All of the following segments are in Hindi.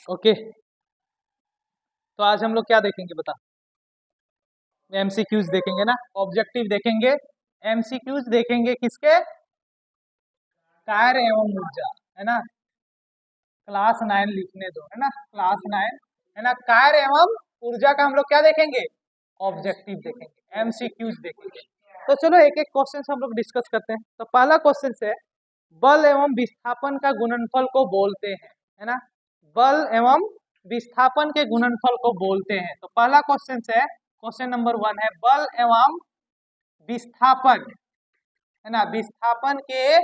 ओके, तो आज हम लोग क्या देखेंगे बता? एमसीक्यूज देखेंगे ना, ऑब्जेक्टिव देखेंगे, एमसीक्यूज देखेंगे किसके? कार्य एवं ऊर्जा, है ना। क्लास 9 लिखने दो, है ना, क्लास 9, है ना। कार्य एवं ऊर्जा का हम लोग क्या देखेंगे? ऑब्जेक्टिव देखेंगे, एमसीक्यूज देखेंगे। तो चलो एक एक क्वेश्चन हम लोग डिस्कस करते हैं। तो पहला क्वेश्चन से, बल एवं विस्थापन का गुणनफल को बोलते हैं, है ना। बल एवं विस्थापन के गुणनफल को बोलते हैं। तो पहला क्वेश्चन से, क्वेश्चन नंबर 1 है, बल एवं विस्थापन, है ना, विस्थापन के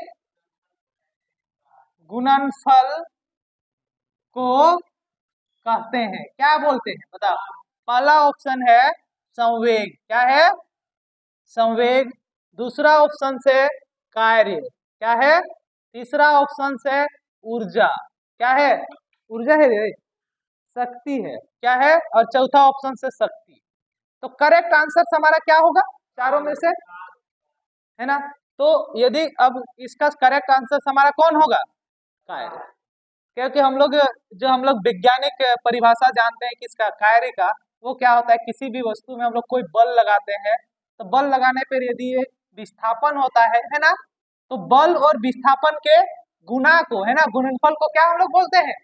गुणनफल को कहते हैं, क्या बोलते हैं बताओ? पहला ऑप्शन है संवेग, क्या है? संवेग। दूसरा ऑप्शन से कार्य, क्या है? तीसरा ऑप्शन से ऊर्जा, क्या है? ऊर्जा है रे, शक्ति है, क्या है? और चौथा ऑप्शन से शक्ति। तो करेक्ट आंसर हमारा क्या होगा चारों में से, है ना। तो यदि अब इसका करेक्ट आंसर हमारा कौन होगा? कार्य। क्योंकि हम लोग वैज्ञानिक परिभाषा जानते हैं किसका? कार्य का। वो क्या होता है, किसी भी वस्तु में हम लोग कोई बल लगाते हैं, तो बल लगाने पर यदि ये विस्थापन होता है ना, तो बल और विस्थापन के गुणा को, है ना, गुणनफल को क्या हम लोग बोलते हैं?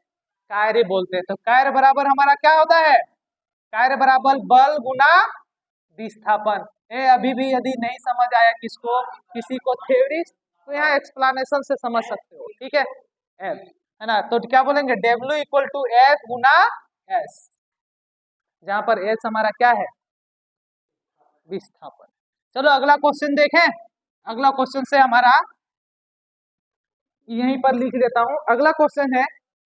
कार्य बोलते हैं। तो कार्य बराबर हमारा क्या होता है? कार्य बराबर बल गुना विस्थापन। अभी भी यदि नहीं समझ आया किसको, किसी को थ्योरी, तो यहाँ एक्सप्लेनेशन से समझ सकते हो, ठीक है। एफ, है ना, तो क्या बोलेंगे? डब्ल्यू इक्वल टू एफ गुना एस, जहां पर एस हमारा क्या है? विस्थापन। चलो अगला क्वेश्चन देखें। अगला क्वेश्चन से हमारा यहीं पर लिख देता हूं। अगला क्वेश्चन है,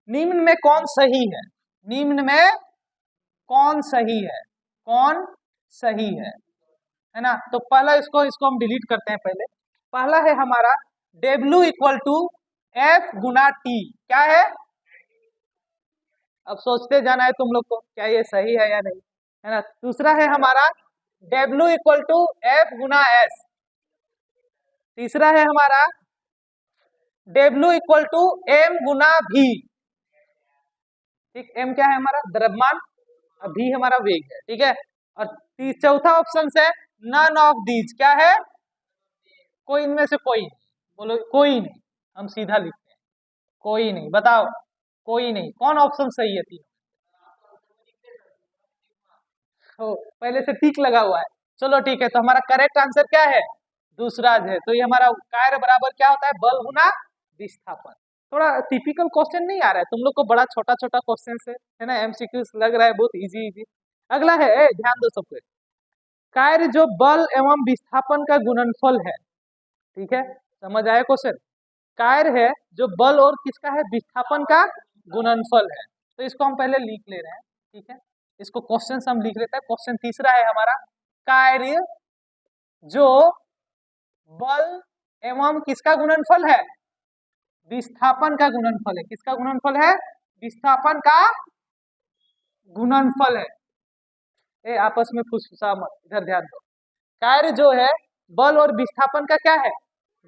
निम्न में कौन सही है? निम्न में कौन सही है? कौन सही है ना। तो पहला इसको इसको हम डिलीट करते हैं। पहले पहला है हमारा W इक्वल टू एफ गुना टी, क्या है? अब सोचते जाना है तुम लोग को, क्या ये सही है या नहीं, है ना। दूसरा है हमारा W इक्वल टू एफ गुना एस। तीसरा है हमारा W इक्वल टू एम गुना भी। ठीक, एम क्या है? हमारा द्रव्यमान, भी हमारा वेग है, ठीक है। और चौथा ऑप्शन से नन ऑफ दीज, क्या है? कोई इनमें से कोई नहीं। बोलो कोई नहीं, हम सीधा लिखते हैं कोई नहीं। बताओ कोई नहीं, कौन ऑप्शन सही है? तीन तो पहले से टिक लगा हुआ है। चलो ठीक है, तो हमारा करेक्ट आंसर क्या है? दूसरा है। तो ये हमारा कार्य बराबर क्या होता है? बल गुना विस्थापन। थोड़ा टिपिकल क्वेश्चन नहीं आ रहा है तुम लोग को, बड़ा छोटा छोटा क्वेश्चन है ना, एमसीक्यू लग रहा है बहुत इजी इजी। अगला है, ध्यान दो सबको, कार्य जो बल एवं विस्थापन का गुणनफल है, ठीक है, समझ आया क्वेश्चन? कार्य है जो बल और किसका है? विस्थापन का गुणनफल है। तो इसको हम पहले लिख ले रहे हैं, ठीक है। इसको क्वेश्चन हम लिख लेते हैं। क्वेश्चन तीसरा है हमारा, कार्य जो बल एवं किसका गुणनफल है? विस्थापन का गुणनफल है। किसका गुणनफल है? विस्थापन का गुणनफल है। आपस में फुसफुसा मत, इधर ध्यान दो। कार्य जो है बल और विस्थापन का क्या है?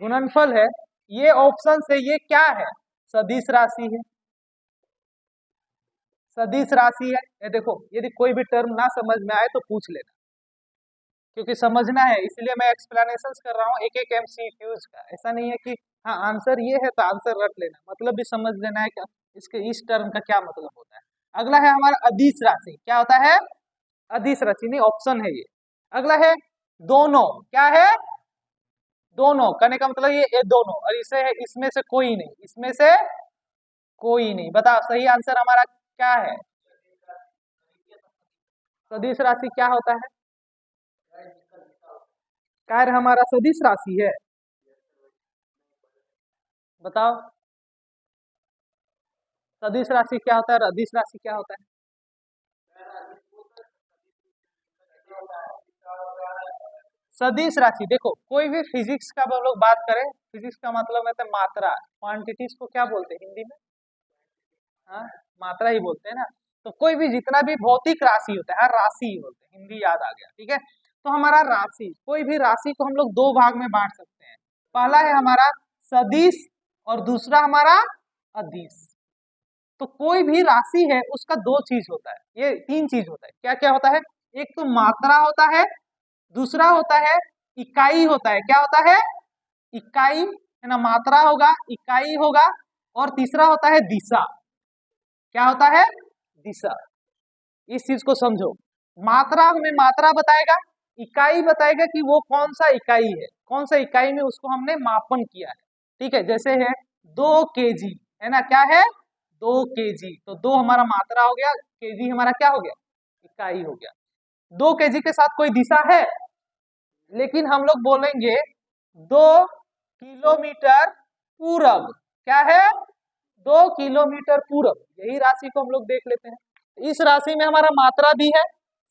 गुणनफल है। ये ऑप्शन से ये क्या है? सदिश राशि है। सदिश राशि है। ये देखो, यदि कोई भी टर्म ना समझ में आए तो पूछ लेना, क्योंकि समझना है, इसलिए मैं एक्सप्लेनेशन कर रहा हूँ एक एक एमसीक्यूज का। ऐसा नहीं है कि हाँ आंसर ये है तो आंसर रट लेना, मतलब भी समझ लेना है कि इसके इस टर्म का क्या मतलब होता है। अगला है हमारा अदिश राशि, क्या होता है? अदिश राशि नहीं, ऑप्शन है ये। अगला है दोनों, क्या है? दोनों कहने का मतलब ये दोनों, और इसे है इसमें से कोई नहीं, इसमें से कोई नहीं। बताओ सही आंसर हमारा क्या है? सदिश राशि क्या होता है? कार्य हमारा सदिश राशि है। बताओ सदिश राशि क्या होता है और अदिश राशि क्या होता है? सदिश राशि, देखो कोई भी फिजिक्स का हम लोग बात करें, फिजिक्स का मतलब है तो मात्रा, क्वांटिटीज को क्या बोलते हैं हिंदी में? हाँ, मात्रा ही बोलते हैं ना। तो कोई भी जितना भी भौतिक राशि होता है, हर राशि ही बोलते हैं, हिंदी याद आ गया, ठीक है। तो हमारा राशि, कोई भी राशि को हम लोग दो भाग में बांट सकते हैं। पहला है हमारा सदिश और दूसरा हमारा अदिश। तो कोई भी राशि है उसका दो चीज होता है, ये तीन चीज होता है। क्या क्या होता है? एक तो मात्रा होता है, दूसरा होता है इकाई होता है। क्या होता है? इकाई है ना, मात्रा होगा, इकाई होगा, और तीसरा होता है दिशा। क्या होता है? दिशा। इस चीज को समझो। मात्रा हमें मात्रा बताएगा, इकाई बताएगा कि वो कौन सा इकाई है, कौन सा इकाई में उसको हमने मापन किया है। ठीक है, जैसे है 2 kg, है ना, क्या है? 2 kg। तो 2 हमारा मात्रा हो गया, kg हमारा क्या हो गया? इकाई हो गया। 2 kg के साथ कोई दिशा है, लेकिन हम लोग बोलेंगे 2 किलोमीटर पूरब। क्या है? 2 किलोमीटर पूरब। यही राशि को हम लोग देख लेते हैं। इस राशि में हमारा मात्रा भी है,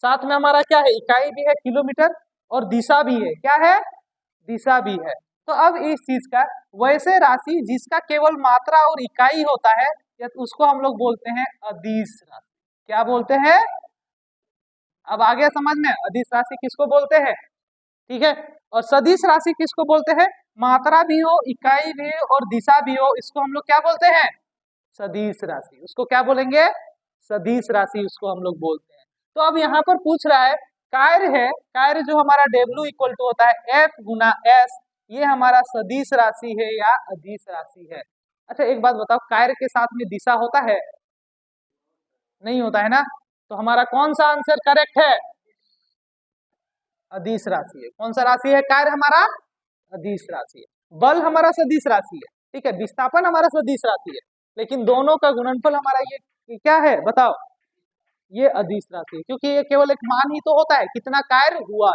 साथ में हमारा क्या है? इकाई भी है किलोमीटर, और दिशा भी है। क्या है? दिशा भी है। तो अब इस चीज का, वैसे राशि जिसका केवल मात्रा और इकाई होता है, या तो उसको हम लोग बोलते हैं अदिश राशि। क्या बोलते हैं? अब आ गया समझ में? अदिश राशि किसको बोलते हैं? ठीक है। और सदिश राशि किसको बोलते हैं? मात्रा भी हो, इकाई भी हो और दिशा भी हो, इसको हम लोग क्या बोलते हैं? सदिश राशि। उसको क्या बोलेंगे? सदिश राशि उसको हम लोग बोलते हैं। तो अब यहाँ पर पूछ रहा है, कार्य है, कार्य जो हमारा W इक्वल टू होता है F गुना S, ये हमारा सदिश राशि है या अदिश राशि है? अच्छा एक बात बताओ, कार्य के साथ में दिशा होता है? नहीं होता है ना। तो हमारा कौन सा आंसर करेक्ट है? अदिश राशि है। कौन सा राशि है? कार्य हमारा अदिश राशि है, बल हमारा सदिश राशि है, ठीक है, विस्थापन हमारा सदिश राशि है, लेकिन दोनों का गुणनफल हमारा ये क्या है बताओ? ये अदिश राशि है, क्योंकि ये केवल एक मान ही तो होता है, कितना कार्य हुआ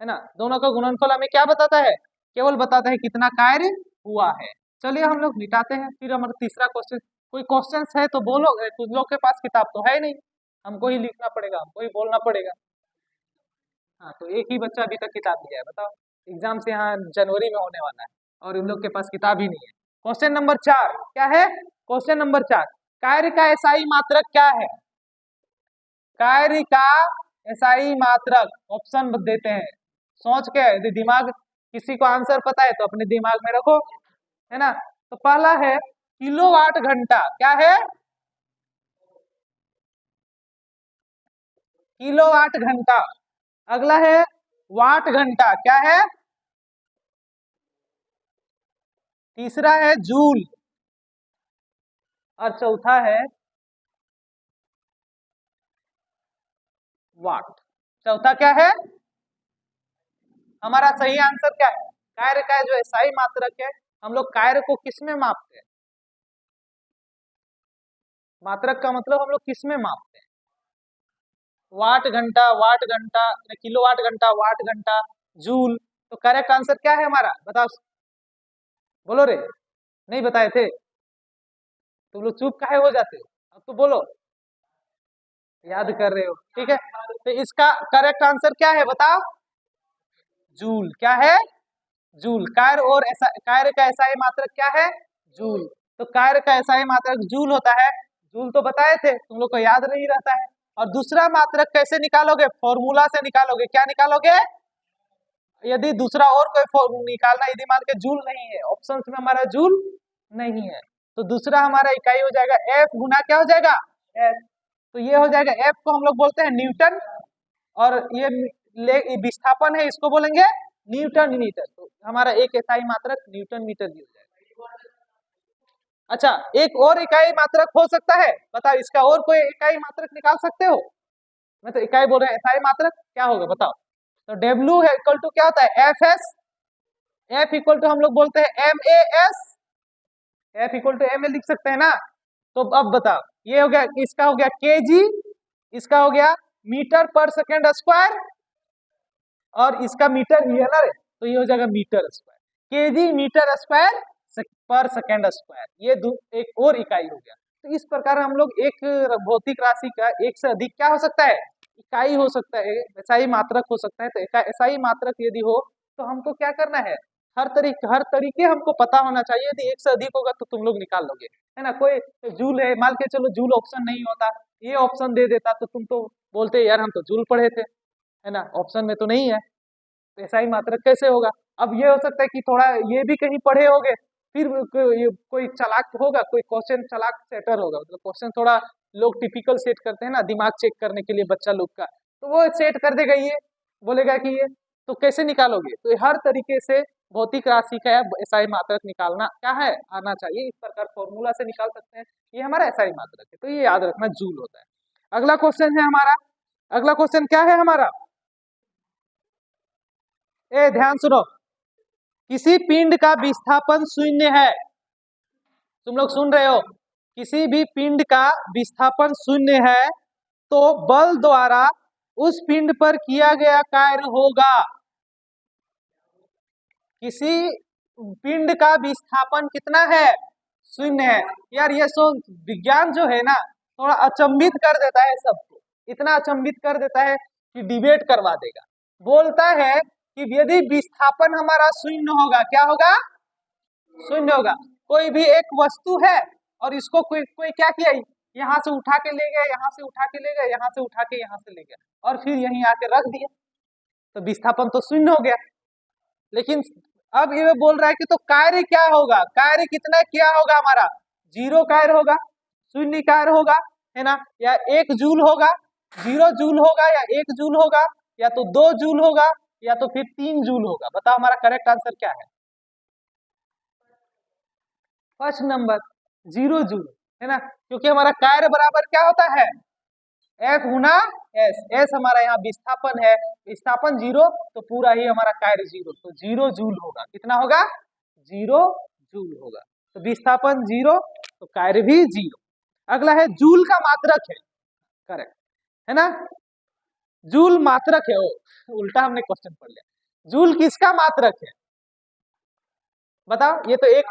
है ना। दोनों का गुणनफल हमें क्या बताता है? केवल बताता है कितना कार्य हुआ है। चलिए हम लोग मिटाते हैं, फिर हमारा तीसरा क्वेश्चन। कोई क्वेश्चन है तो बोलो, कुछ लोग के पास किताब तो है नहीं, हमको ही लिखना पड़ेगा, हमको ही बोलना पड़ेगा। हाँ, तो एक ही बच्चा अभी तक किताब लिया है, बताओ। एग्जाम से यहाँ जनवरी में होने वाला है, और उन लोग के पास किताब ही नहीं है। क्वेश्चन नंबर 4 क्या है? क्वेश्चन नंबर 4, कार्य का एसआई मात्रक क्या है? कार्य का एसआई मात्रक, ऑप्शन देते हैं, सोच के। यदि दिमाग, किसी को आंसर पता है तो अपने दिमाग में रखो, है ना। तो पहला है किलोवाट घंटा। क्या है? किलोवाट घंटा। अगला है वाट घंटा। क्या है? तीसरा है जूल, और चौथा है वाट। चौथा क्या है? हमारा सही आंसर क्या है? कार्य का जो एसआई मात्रक है, हम लोग कार्य को किस में मापते हैं? मात्रक का मतलब हम लोग किस में मापते हैं? वाट घंटा, किलोवाट घंटा, वाट घंटा, जूल। तो करेक्ट आंसर क्या है हमारा, बताओ। बोलो रे, नहीं बताए थे? तुम लोग चुप काहे हो जाते हो? अब तो बोलो, याद कर रहे हो, ठीक है। तो इसका करेक्ट आंसर क्या है बताओ? जूल। क्या है? जूल। कार्य और ऐसा, कार्य का एसआई मात्रक क्या है? जूल। तो कार्य का एसआई मात्रक जूल होता है। जूल तो बताए थे, तुम लोग को याद नहीं रहता है। और दूसरा मात्रक कैसे निकालोगे? फॉर्मूला से निकालोगे। क्या निकालोगे? यदि दूसरा और कोई निकालना, यदि मान के जूल नहीं है, ऑप्शन में हमारा जूल नहीं है, तो दूसरा हमारा इकाई हो जाएगा एफ गुना क्या हो जाएगा? एफ। तो ये हो जाएगा, एफ को हम लोग बोलते हैं न्यूटन, और ये विस्थापन है, इसको बोलेंगे न्यूटन मीटर। तो हमारा एक इकाई मात्रक न्यूटन मीटर भी हो जाएगा। अच्छा, एक और इकाई मात्रक हो सकता है, बताओ, इसका और कोई इकाई मात्रक निकाल सकते हो? मैं तो इकाई बोल रहे हैं, इकाई मात्रक क्या होगा बताओ? तो डब्ल्यू है इक्वल टू क्या होता है? F S. F equal to हम लोग बोलते हैं M A S. F equal to M A लिख सकते हैं ना। तो अब बताओ, ये हो गया, इसका हो गया केजी, इसका हो गया मीटर पर सेकेंड स्क्वायर, और इसका मीटर ही है ना रे, तो ये हो जाएगा metre square. KG metre square पर सेकेंड स्क्वायर, ये एक और इकाई हो गया। तो इस प्रकार हम लोग एक भौतिक राशि का एक से अधिक क्या हो सकता है? इकाई हो सकता है, एसआई मात्रक हो सकता है। तो एसआई मात्रक यदि हो तो हमको क्या करना है? हर तरीके हमको पता होना चाहिए। यदि एक से अधिक होगा तो तुम लोग निकाल लोगे, है ना। कोई जूल है, मान के चलो जूल ऑप्शन नहीं होता, ये ऑप्शन दे देता, तो तुम तो बोलते यार हम तो जूल पढ़े थे, है ना, ऑप्शन में तो नहीं है, तो एसआई मात्रक कैसे होगा? अब ये हो सकता है कि थोड़ा ये भी कहीं पढ़े होगे, फिर कोई चालाक होगा, कोई क्वेश्चन चालाक सेटर होगा, मतलब क्वेश्चन थोड़ा लोग टिपिकल सेट करते हैं ना दिमाग चेक करने के लिए बच्चा लोग का, तो वो सेट कर देगा, ये बोलेगा कि ये, तो कैसे निकालोगे? तो हर तरीके से भौतिक राशि का एसआई मात्रक निकालना क्या है, आना चाहिए। इस प्रकार फॉर्मूला से निकाल सकते हैं, ये हमारा एसआई मात्रक है, तो ये याद रखना जूल होता है। अगला क्वेश्चन है हमारा, अगला क्वेश्चन क्या है हमारा, ए ध्यान सुनो, किसी पिंड का विस्थापन शून्य है, तुम लोग सुन रहे हो, किसी भी पिंड का विस्थापन शून्य है तो बल द्वारा उस पिंड पर किया गया कार्य होगा। किसी पिंड का विस्थापन कितना है, शून्य है। यार ये सो विज्ञान जो है ना थोड़ा अचंभित कर देता है सबको, इतना अचंभित कर देता है कि डिबेट करवा देगा। बोलता है कि यदि विस्थापन हमारा शून्य होगा, क्या होगा, शून्य होगा, कोई भी एक वस्तु है और इसको कोई कोई क्या किया, यहाँ से उठा के ले गया, यहाँ से उठा के ले गया, यहाँ से उठा के यहाँ से ले गया और फिर यहीं आके रख दिया, तो विस्थापन तो शून्य हो गया। लेकिन अब ये बोल रहा है कि तो कार्य क्या होगा, कार्य कितना क्या होगा हमारा, 0 कार्य होगा, शून्य कार्य होगा, है ना, या 1 जूल होगा, 0 जूल होगा, या 1 जूल होगा, या तो 2 जूल होगा, या तो फिर 3 जूल होगा। बताओ हमारा करेक्ट आंसर क्या है, फर्स्ट नंबर 0 जूल, है ना, क्योंकि हमारा कार्य बराबर क्या होता है, F गुना S, S हमारा यहाँ विस्थापन है, विस्थापन 0 तो पूरा ही हमारा कार्य 0, तो 0 जूल होगा, कितना होगा, 0 जूल होगा, तो विस्थापन 0 तो कार्य भी 0। अगला है जूल का मात्रक है, करेक्ट है ना, जूल मात्रक है, उल्टा हमने क्वेश्चन पढ़ लिया, जूल किसका मात्रक है, बताओ, ये तो एक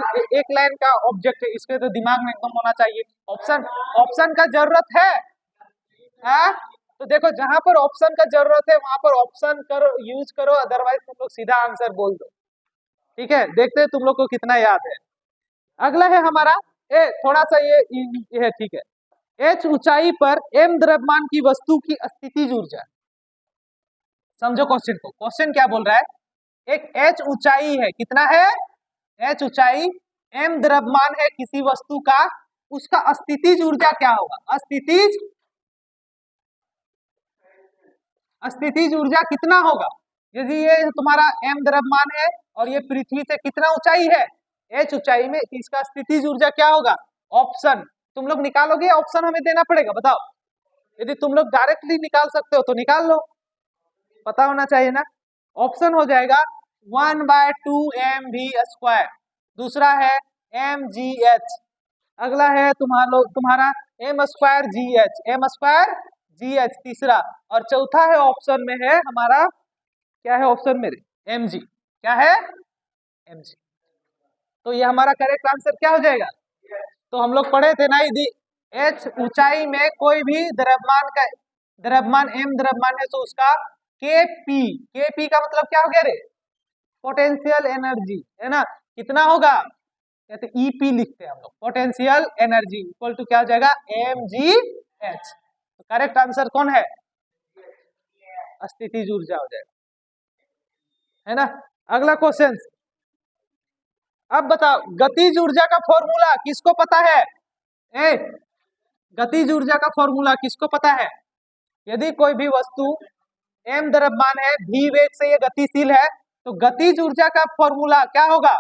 लाइन का ऑब्जेक्ट है, इसके तो दिमाग में एकदम होना चाहिए, ऑप्शन, ऑप्शन का जरूरत है, तो देखो जहां पर ऑप्शन का जरूरत है वहां पर ऑप्शन करो, यूज करो, अदरवाइज तुम लोग सीधा आंसर बोल दो, ठीक है, देखते हैं तुम लोग को कितना याद है। अगला है हमारा, थोड़ा सा ये है, ठीक है, H ऊंचाई पर m द्रव्यमान की वस्तु की स्थितिज ऊर्जा, समझो क्वेश्चन को, क्वेश्चन क्या बोल रहा है, एक H ऊंचाई है, कितना है, H ऊंचाई, m द्रव्यमान है किसी वस्तु का, उसका स्थितिज ऊर्जा क्या होगा, स्थितिज ऊर्जा कितना होगा, यदि ये तुम्हारा m द्रव्यमान है और ये पृथ्वी से कितना ऊंचाई है, h ऊंचाई में, इसका स्थितिज ऊर्जा क्या होगा, ऑप्शन तुम लोग निकालोगे, ऑप्शन हमें देना पड़ेगा, बताओ, यदि तुम लोग डायरेक्टली निकाल सकते हो तो निकाल लो, पता होना चाहिए ना, ऑप्शन हो जाएगा 1/2mv², दूसरा है mgh, अगला है तुम्हारा m²gh, तीसरा, और चौथा है ऑप्शन में है हमारा, क्या है ऑप्शन में, mg, क्या है, mg, तो ये हमारा करेक्ट आंसर क्या हो जाएगा, तो हम लोग पढ़े थे ना, यदि h ऊंचाई में कोई भी द्रव्यमान का, द्रव्यमान m द्रव्यमान है तो उसका kp का मतलब क्या हो गया रे, पोटेंशियल एनर्जी, है ना, कितना होगा, कहते ईपी लिखते हैं हम लोग, पोटेंशियल एनर्जी इक्वल टू क्या हो जाएगा, mgh, तो करेक्ट आंसर कौन है, स्थितिज ऊर्जा हो जाएगा, है ना। अगला क्वेश्चन, अब बताओ गतिज ऊर्जा का फॉर्मूला किसको पता है, गतिज ऊर्जा का फॉर्मूला किसको पता है, यदि कोई भी वस्तु m द्रव्यमान है, v वेग से ये गतिशील है, तो गतिज ऊर्जा का फॉर्मूला क्या होगा,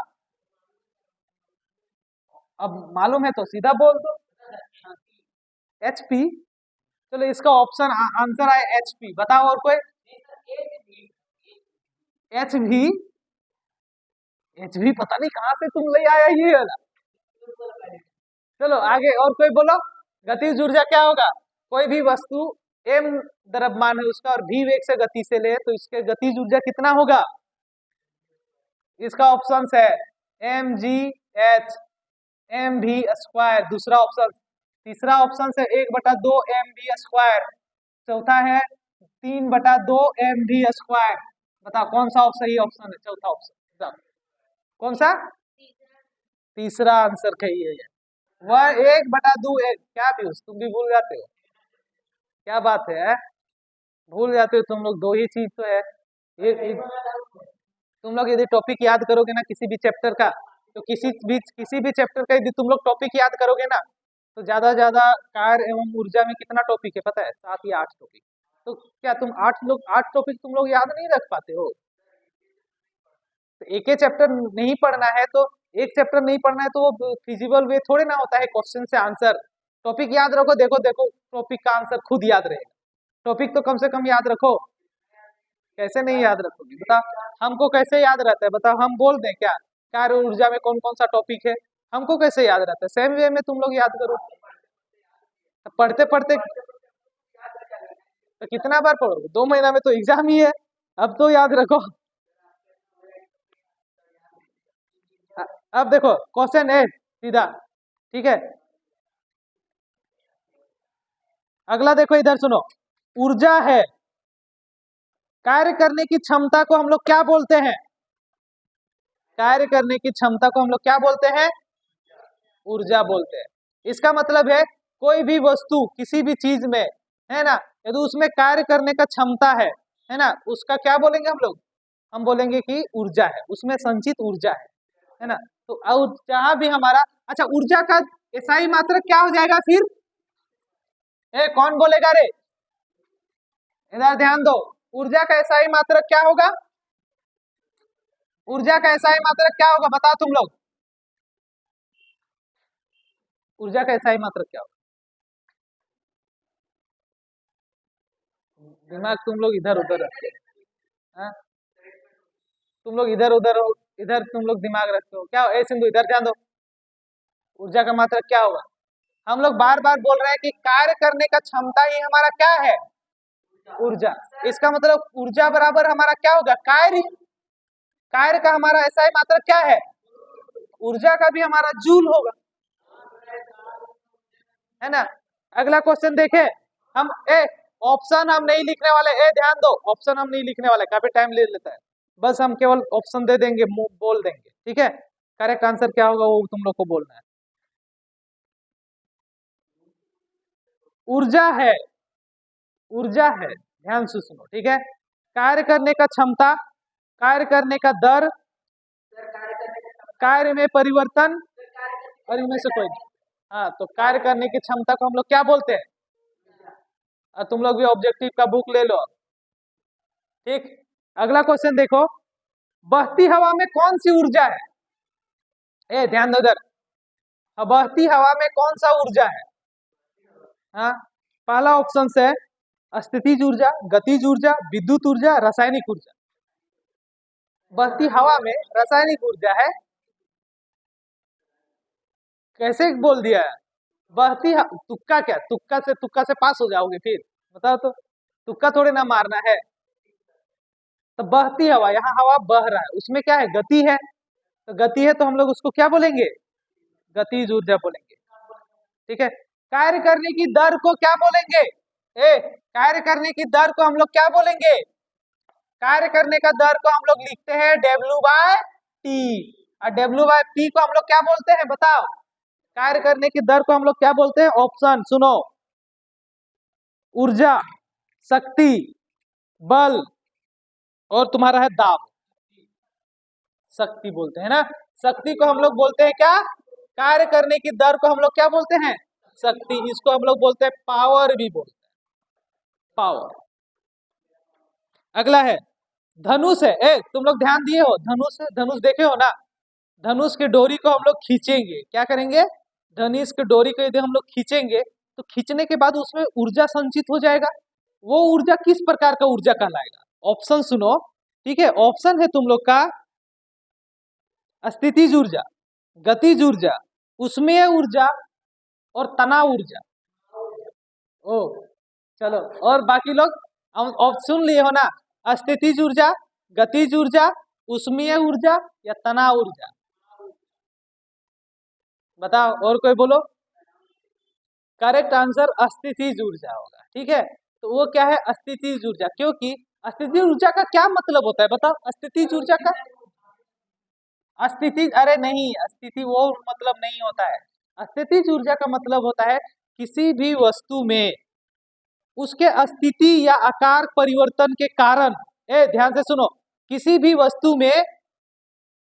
अब मालूम है तो सीधा बोल दो, hp, चलो इसका ऑप्शन आंसर आए hp, बताओ और कोई, hv पता नहीं कहां से तुम ले आया ये वाला, चलो आगे और कोई बोलो, गतिज ऊर्जा क्या होगा, कोई भी वस्तु m द्रव्यमान है उसका और v वेग से गति से ले तो इसके गतिज ऊर्जा कितना होगा, इसका ऑप्शन है mgh mv², दूसरा ऑप्शन, तीसरा ऑप्शन है 1/2 mv², चौथा है 3/2 mv², बताओ कौन सा सही ऑप्शन है, चौथा ऑप्शन कौन सा, तीसरा आंसर सही है, वह 1/2, क्या पीयूष तुम भी भूल जाते हो, क्या बात है, भूल जाते हो तुम लोग, 2 ही चीज तो है, तुम लोग यदि टॉपिक याद करोगे ना किसी भी चैप्टर का, तो किसी भी चैप्टर का यदि तुम लोग टॉपिक याद करोगे ना, तो ज्यादा कार्य एवं ऊर्जा में कितना टॉपिक है पता है? 7 या 8 टॉपिक। तो क्या तुम 8 टॉपिक तुम लोग याद नहीं रख पाते हो? तो एक ही चैप्टर नहीं पढ़ना है तो एक चैप्टर नहीं पढ़ना है तो वो फिजिबल वे थोड़े ना होता है क्वेश्चन से आंसर। टॉपिक याद रखो, देखो देखो टॉपिक का आंसर खुद याद रहेगा। टॉपिक तो कम से कम याद रखो। कैसे नहीं याद रखोगी बता? हमको कैसे याद रहता है बताओ? हम बोल दें क्या कार्य ऊर्जा में कौन कौन सा टॉपिक है? हमको कैसे याद रहता है? सेम वे में तुम लोग याद करो। पढ़ते पढ़ते तो कितना बार पढ़ोगे? 2 महीना में तो एग्जाम ही है, अब तो याद रखो। अब देखो क्वेश्चन है सीधा, ठीक है। अगला देखो इधर सुनो, ऊर्जा है, कार्य करने की क्षमता को हम लोग क्या बोलते हैं? कार्य करने की क्षमता को हम लोग क्या बोलते हैं? ऊर्जा बोलते हैं। इसका मतलब है कोई भी वस्तु किसी भी चीज में, है ना, यदि उसमें कार्य करने का क्षमता है ना, उसका क्या बोलेंगे हम लोग? हम बोलेंगे कि ऊर्जा है, उसमें संचित ऊर्जा है ना। तो जहां भी हमारा, अच्छा ऊर्जा का एसआई मात्रक क्या हो जाएगा फिर? कौन बोलेगा रे? इधर ध्यान दो, ऊर्जा का एसआई मात्रक क्या होगा? ऊर्जा का एसआई मात्रक क्या होगा बताओ तुम लोग? ऊर्जा का एसआई मात्रक क्या होगा? दिमाग तुम लोग इधर उधर रखते हैं, हाँ? तुम लोग इधर उधर हो, इधर तुम लोग दिमाग रखते हो क्या? सिंधु इधर ध्यान दो, ऊर्जा का मात्रक क्या होगा? हम लोग बार बार बोल रहे हैं कि कार्य करने का क्षमता ही हमारा क्या है? ऊर्जा। इसका मतलब ऊर्जा बराबर हमारा क्या होगा? कार्य। कार्य का हमारा एसआई मात्रक क्या है? ऊर्जा का भी हमारा जूल होगा, है ना। अगला क्वेश्चन देखें हम। ऑप्शन हम नहीं लिखने वाले, ध्यान दो, ऑप्शन हम नहीं लिखने वाले, काफी टाइम ले लेता है। बस हम केवल ऑप्शन दे देंगे, बोल देंगे, ठीक है। करेक्ट आंसर क्या होगा वो तुम लोग को बोलना है। ऊर्जा है, ऊर्जा है, ध्यान से सुनो, ठीक है। कार्य करने का क्षमता, कार्य करने का दर, कार्य में परिवर्तन, और इनमें से कोई नहीं। हाँ, तो कार्य करने की क्षमता को हम लोग क्या बोलते हैं? तुम लोग भी ऑब्जेक्टिव का बुक ले लो, ठीक। अगला क्वेश्चन देखो, बहती हवा में कौन सी ऊर्जा है? ध्यान दो इधर, बहती हवा में कौन सा ऊर्जा है? हाँ, पहला ऑप्शन है स्थितिज ऊर्जा, गतिज ऊर्जा, विद्युत ऊर्जा, रासायनिक ऊर्जा। बहती हवा में रासायनिक ऊर्जा है। कैसे बोल दिया है? तुक्का क्या? तुक्का से पास हो जाओगे फिर? बताओ तो, तुक्का थोड़े ना मारना है। तो बहती हवा, यहाँ हवा बह रहा है, उसमें क्या है? गति है। तो गति है तो हम लोग उसको क्या बोलेंगे? गतिज ऊर्जा बोलेंगे, ठीक है। कार्य करने की दर को क्या बोलेंगे? कार्य करने की दर को हम लोग क्या बोलेंगे? कार्य करने का दर को हम लोग लिखते हैं W/T, और W/P को हम लोग क्या बोलते हैं बताओ? कार्य करने की दर को हम लोग क्या बोलते हैं? ऑप्शन सुनो, ऊर्जा, शक्ति, बल, और तुम्हारा है दाब। शक्ति बोलते हैं ना। शक्ति को हम लोग बोलते हैं क्या? कार्य करने की दर को हम लोग क्या बोलते हैं? शक्ति। इसको हम लोग बोलते हैं पावर भी बोलते हैं, पावर। अगला है धनुष है। तुम लोग ध्यान दिए हो? धनुष, धनुष देखे हो ना? धनुष की डोरी को हम लोग खींचेंगे, क्या करेंगे? धनुष की डोरी को यदि हम लोग खींचेंगे तो खींचने के बाद उसमें ऊर्जा संचित हो जाएगा। वो ऊर्जा किस प्रकार का ऊर्जा कहलाएगा? ऑप्शन सुनो, ठीक है। ऑप्शन है तुम लोग का स्थितिज ऊर्जा, गतिज ऊर्जा, उष्मीय ऊर्जा, और तनाव ऊर्जा। ओ चलो, और बाकी लोग सुन लिए हो ना? स्थितिज ऊर्जा, गतिज ऊर्जा, उष्मीय ऊर्जा, या तनाव ऊर्जा? बताओ, और कोई बोलो। करेक्ट आंसर स्थितिज ऊर्जा होगा, ठीक है। तो वो क्या है? स्थितिज ऊर्जा। क्योंकि स्थितिज ऊर्जा का क्या मतलब होता है बताओ? स्थितिज ऊर्जा का स्थिति, अरे नहीं, स्थिति वो मतलब नहीं होता है। स्थितिज ऊर्जा का मतलब होता है किसी भी वस्तु में उसके स्थिति या आकार परिवर्तन के कारण, ध्यान से सुनो, किसी भी वस्तु में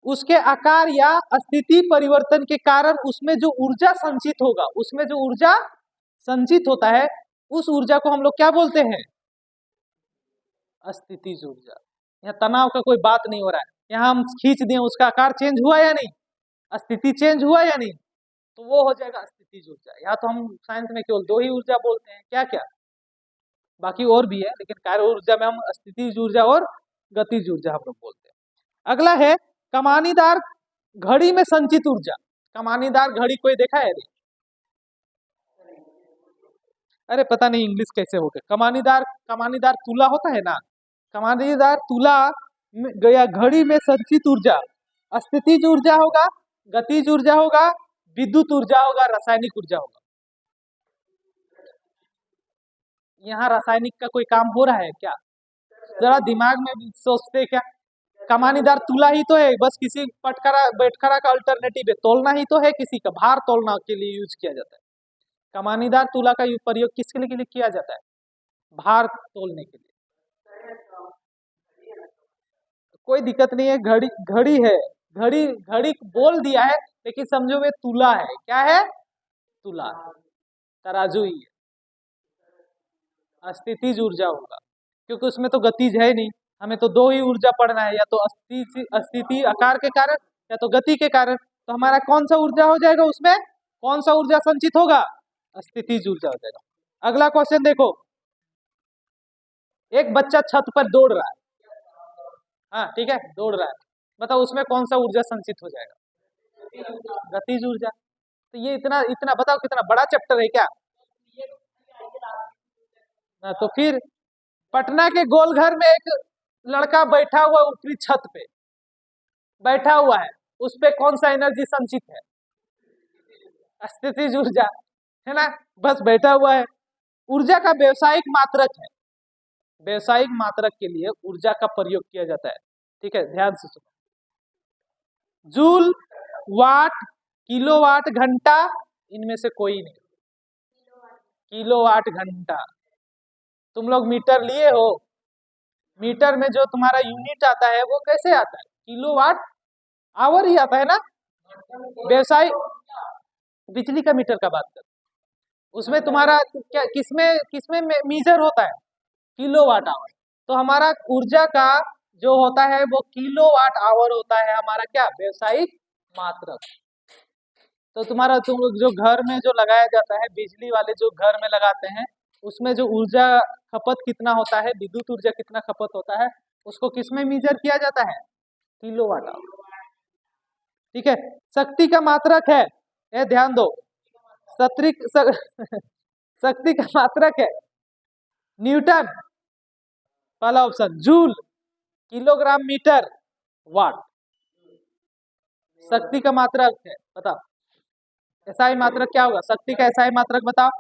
उसके आकार या स्थिति परिवर्तन के कारण उसमें जो ऊर्जा संचित होगा, उसमें जो ऊर्जा संचित होता है उस ऊर्जा को हम लोग क्या बोलते हैं? स्थितिज ऊर्जा। यहाँ तनाव का कोई बात नहीं हो रहा है, यहाँ हम खींच दिए उसका आकार चेंज हुआ या नहीं, स्थिति चेंज हुआ या नहीं, तो वो हो जाएगा स्थितिज ऊर्जा। यहाँ तो हम साइंस में केवल दो ही ऊर्जा बोलते हैं, क्या क्या, बाकी और भी है, लेकिन कार्य ऊर्जा में हम स्थितिज ऊर्जा और गतिज ऊर्जा हम लोग बोलते हैं। अगला है कमानीदार घड़ी में संचित ऊर्जा। कमानीदार घड़ी कोई देखा है? अरे पता नहीं इंग्लिश कैसे हो गए। कमानीदार, कमानीदार तुला होता है ना, कमानीदार तुला गया घड़ी में संचित ऊर्जा स्थितिज ऊर्जा होगा, गतिज ऊर्जा होगा, विद्युत ऊर्जा होगा, रासायनिक ऊर्जा होगा। यहाँ रासायनिक का कोई काम हो रहा है क्या? जरा दिमाग में सोचते क्या? कमानीदार तुला ही तो है, बस किसी पटखरा बैठखरा का अल्टरनेटिव है, तोलना ही तो है, किसी का भार तोलना के लिए यूज किया जाता है। कमानीदार तुला का प्रयोग किसके लिए किया जाता है? भार तोलने के लिए। कोई दिक्कत नहीं है, घड़ी घड़ी है, घड़ी घड़ी बोल दिया है, लेकिन समझो वे तुला है। क्या है? तुला, तराजू ही है। स्थितिज ऊर्जा होगा, क्योंकि उसमें तो गतिज है नहीं, हमें तो दो ही ऊर्जा पढ़ना है, या तो स्थिति आकार के कारण या तो गति के कारण। तो हमारा कौन सा ऊर्जा हो जाएगा? उसमें कौन सा ऊर्जा संचित होगा? स्थितिज ऊर्जा हो जाएगा। अगला क्वेश्चन देखो, एक बच्चा छत पर दौड़ रहा है, हाँ ठीक है, दौड़ रहा है, बताओ उसमें कौन सा ऊर्जा संचित हो जाएगा? गतिज ऊर्जा। तो ये इतना इतना बताओ, कितना बड़ा चैप्टर है क्या? तो फिर पटना के गोलघर में एक लड़का बैठा हुआ ऊपरी छत पे बैठा हुआ है, उस पे कौन सा एनर्जी संचित है? स्थितिज ऊर्जा, है ना, बस बैठा हुआ है। ऊर्जा का व्यवसायिक मात्रक है, व्यवसायिक मात्रक के लिए ऊर्जा का प्रयोग किया जाता है, ठीक है, ध्यान से सुनो। जूल, वाट, किलोवाट, घंटा, इनमें से कोई नहीं। किलोवाट घंटा। तुम लोग मीटर लिए हो, मीटर में जो तुम्हारा यूनिट आता है वो कैसे आता है? किलोवाट आवर ही आता है ना। व्यवसाय बिजली का मीटर का बात कर, उसमें तुम्हारा क्या किसमें किसमें मीजर होता है? Kilowatt hour. तो हमारा ऊर्जा का जो होता है वो किलोवाट आवर होता है हमारा क्या? व्यवसायिक मात्रक। तो तुम्हारा तुम जो घर में जो लगाया जाता है, बिजली वाले जो घर में लगाते हैं, उसमें जो ऊर्जा खपत कितना होता है, विद्युत ऊर्जा कितना खपत होता है, उसको किसमें मेजर किया जाता है? किलोवाट आवर, ठीक है। शक्ति का मात्रक है, ये ध्यान दो, शक्ति का मात्रक है न्यूटन, पहला ऑप्शन, जूल, किलोग्राम, मीटर, वाट। शक्ति का मात्रक है, बताओ एसआई मात्रक क्या होगा? शक्ति का एसआई मात्रक बताओ।